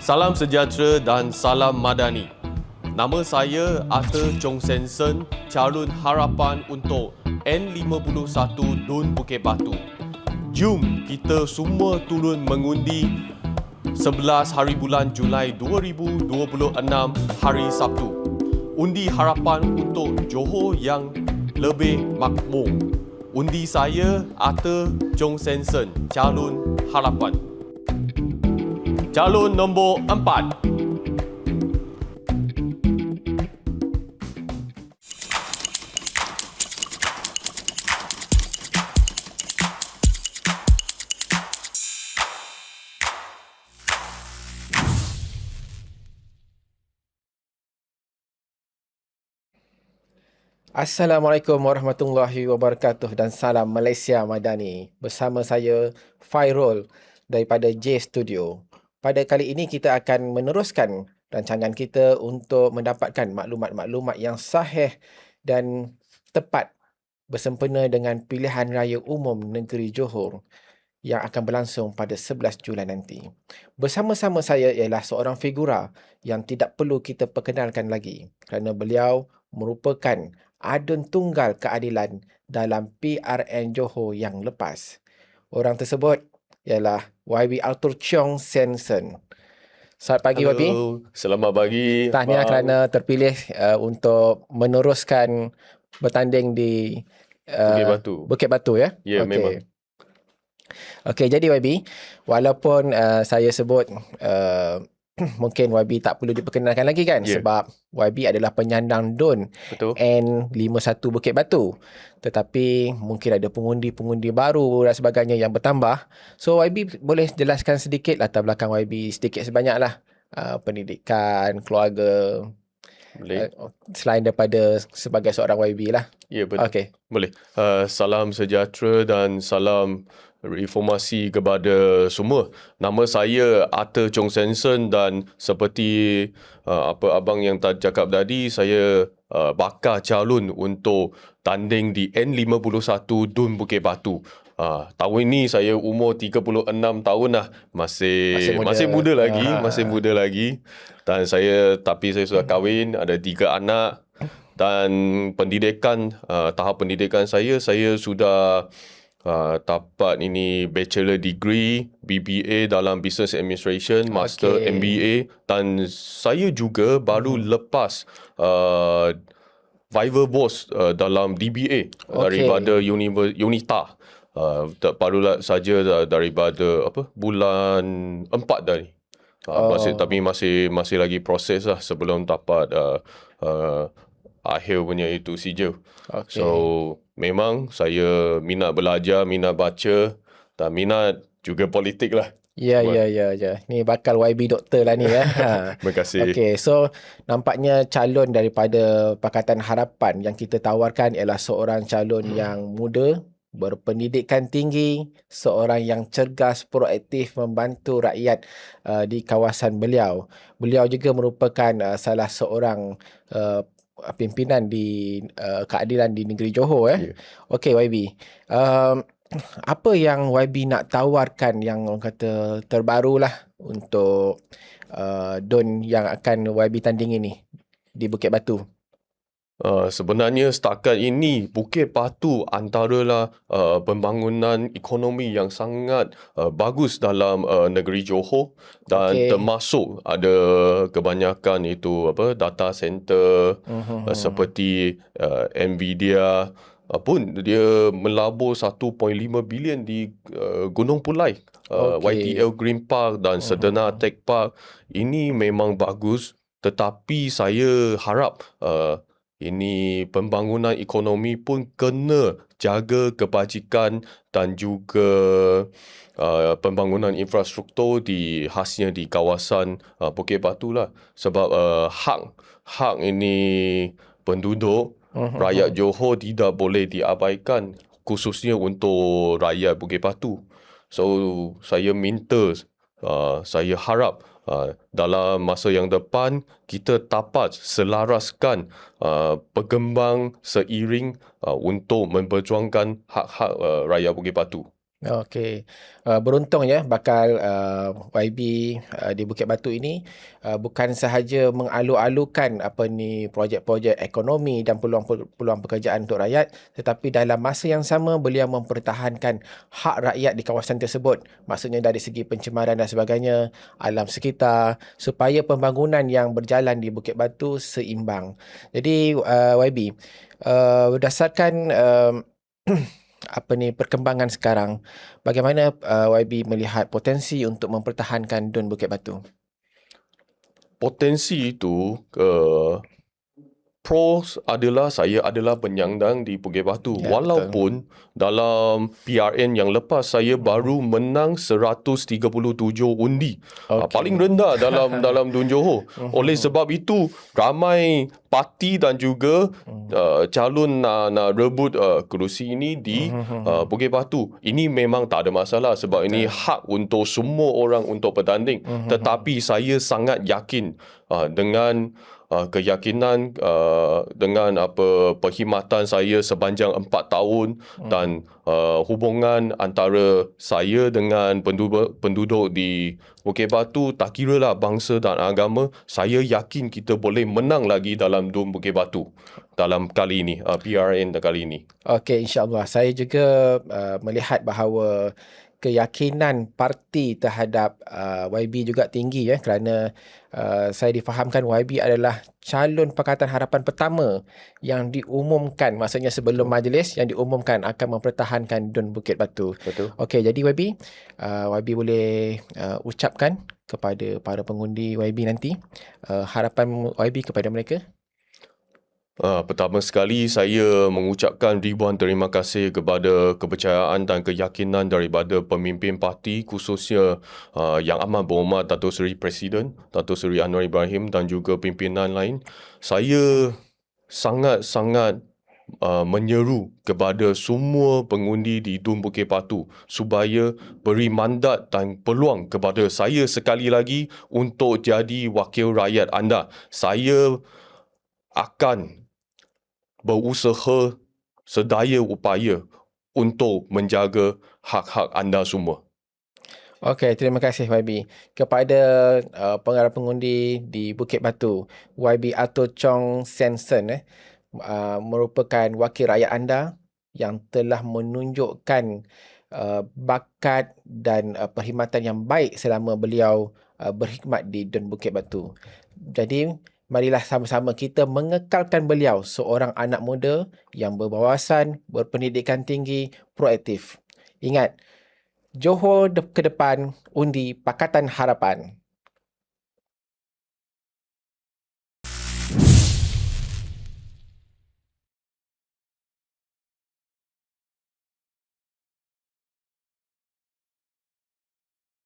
Salam sejahtera dan salam madani. Nama saya Arthur Chong Sensen, calon harapan untuk N51 Dun Bukit Batu. Jom kita semua turun mengundi 11 hari bulan Julai 2026 hari Sabtu. Undi harapan untuk Johor yang lebih makmur. Undi saya Arthur Chong Sensen, calon harapan. Calon nombor 4. Assalamualaikum warahmatullahi wabarakatuh dan salam Malaysia Madani. Bersama saya Fairul daripada J Studio. Pada kali ini kita akan meneruskan rancangan kita untuk mendapatkan maklumat-maklumat yang sahih dan tepat bersempena dengan pilihan raya umum negeri Johor yang akan berlangsung pada 11 Julai nanti. Bersama-sama saya ialah seorang figura yang tidak perlu kita perkenalkan lagi kerana beliau merupakan adun tunggal keadilan dalam PRN Johor yang lepas. Orang tersebut ialah YB Arthur Chong Sensen. Selamat pagi, YB. Selamat pagi. Tahniah kerana terpilih untuk meneruskan bertanding di Bukit Batu ya? Ya, memang. Okey, jadi YB, walaupun saya sebut mungkin YB tak perlu diperkenalkan lagi kan, sebab YB adalah penyandang DUN N51 Bukit Batu. Tetapi mungkin ada pengundi-pengundi baru dan sebagainya yang bertambah. So YB boleh jelaskan sedikit latar belakang YB sedikit sebanyaklah, pendidikan, keluarga. Boleh. Selain daripada sebagai seorang YB lah. Ya, betul. Okey. Boleh. Salam sejahtera dan salam reformasi kepada semua. Nama saya Arthur Chong Sensen dan seperti apa abang yang cakap tadi, saya bakal calon untuk tanding di N51 Dun Bukit Batu. Tahun ini saya umur 36 tahun lah. Masih muda lagi. Dan saya sudah kahwin, ada 3 anak. Dan pendidikan, tahap pendidikan saya sudah dapat ini bachelor degree, BBA dalam business administration, master MBA, dan saya juga baru lepas Viva Boss dalam DBA daripada Unita. Barulah saja daripada bulan 4 tadi. Tapi masih lagi proses lah sebelum dapat akhir punya itu sijil. So memang saya minat belajar, minat baca dan minat juga politik lah. Ya. Ni bakal YB doktor lah ni ya. Terima kasih. Okey, so nampaknya calon daripada Pakatan Harapan yang kita tawarkan ialah seorang calon yang muda, berpendidikan tinggi, seorang yang cergas, proaktif membantu rakyat di kawasan beliau. Beliau juga merupakan salah seorang pimpinan di keadilan di negeri Johor. Okey YB, apa yang YB nak tawarkan yang orang kata terbaru lah untuk DUN yang akan YB tandingi ni di Bukit Batu? Sebenarnya setakat ini Bukit Batu antaralah pembangunan ekonomi yang sangat bagus dalam negeri Johor dan termasuk ada kebanyakan itu data center seperti Nvidia pun dia melabur 1.5 bilion di Gunung Pulai, YTL Green Park dan Sedana Tech Park. Ini memang bagus, tetapi saya harap ini pembangunan ekonomi pun kena jaga kebajikan dan juga pembangunan infrastruktur khasnya di kawasan Bukit Batu lah. Sebab hak ini penduduk, rakyat Johor tidak boleh diabaikan, khususnya untuk rakyat Bukit Batu. So saya minta, saya harap dalam masa yang depan kita dapat selaraskan berkembang seiring untuk memperjuangkan hak-hak rakyat Bukit Batu. Okey. Beruntung ya bakal YB di Bukit Batu ini bukan sahaja mengalu-alukan projek-projek ekonomi dan peluang pekerjaan untuk rakyat, tetapi dalam masa yang sama beliau mempertahankan hak rakyat di kawasan tersebut. Maksudnya dari segi pencemaran dan sebagainya, alam sekitar, supaya pembangunan yang berjalan di Bukit Batu seimbang. Jadi YB, berdasarkan perkembangan sekarang, bagaimana YB melihat potensi untuk mempertahankan Dun Bukit Batu? Potensi itu pros adalah saya adalah penyandang di Bukit Batu. Ya, betul. Walaupun dalam PRN yang lepas saya baru menang 137 undi. Okey. Paling rendah dalam Dun Johor. Oleh sebab itu ramai parti dan juga calon nak rebut kerusi ini di Bukit Batu. Ini memang tak ada masalah sebab ini hak untuk semua orang untuk bertanding. Tetapi saya sangat yakin dengan keyakinan dengan perkhidmatan saya sepanjang 4 tahun dan hubungan antara saya dengan penduduk di Bukit Batu, tak kiralah bangsa dan agama, saya yakin kita boleh menang lagi dalam Dun Bukit Batu dalam kali ini, PRN kali ini. Okey, insya-Allah. Saya juga melihat bahawa keyakinan parti terhadap YB juga tinggi ya, kerana saya difahamkan YB adalah calon Pakatan Harapan pertama yang diumumkan, maksudnya sebelum majlis yang diumumkan akan mempertahankan Dun Bukit Batu. Betul. Okey, jadi YB boleh ucapkan kepada para pengundi YB nanti harapan YB kepada mereka. Pertama sekali saya mengucapkan ribuan terima kasih kepada kepercayaan dan keyakinan daripada pemimpin parti, khususnya Yang Amat Berhormat Datuk Seri Presiden, Datuk Seri Anwar Ibrahim dan juga pimpinan lain. Saya sangat-sangat menyeru kepada semua pengundi di Dun Bukit Batu supaya beri mandat dan peluang kepada saya sekali lagi untuk jadi wakil rakyat anda. Saya akan berusaha sedaya upaya untuk menjaga hak-hak anda semua. Okey, terima kasih YB. Kepada pengarah pengundi di Bukit Batu, YB Arthur Chong Sensen merupakan wakil rakyat anda yang telah menunjukkan bakat dan perkhidmatan yang baik selama beliau berkhidmat di Dun Bukit Batu. Jadi, marilah sama-sama kita mengekalkan beliau seorang anak muda yang berwawasan, berpendidikan tinggi, proaktif. Ingat, Johor ke depan undi Pakatan Harapan.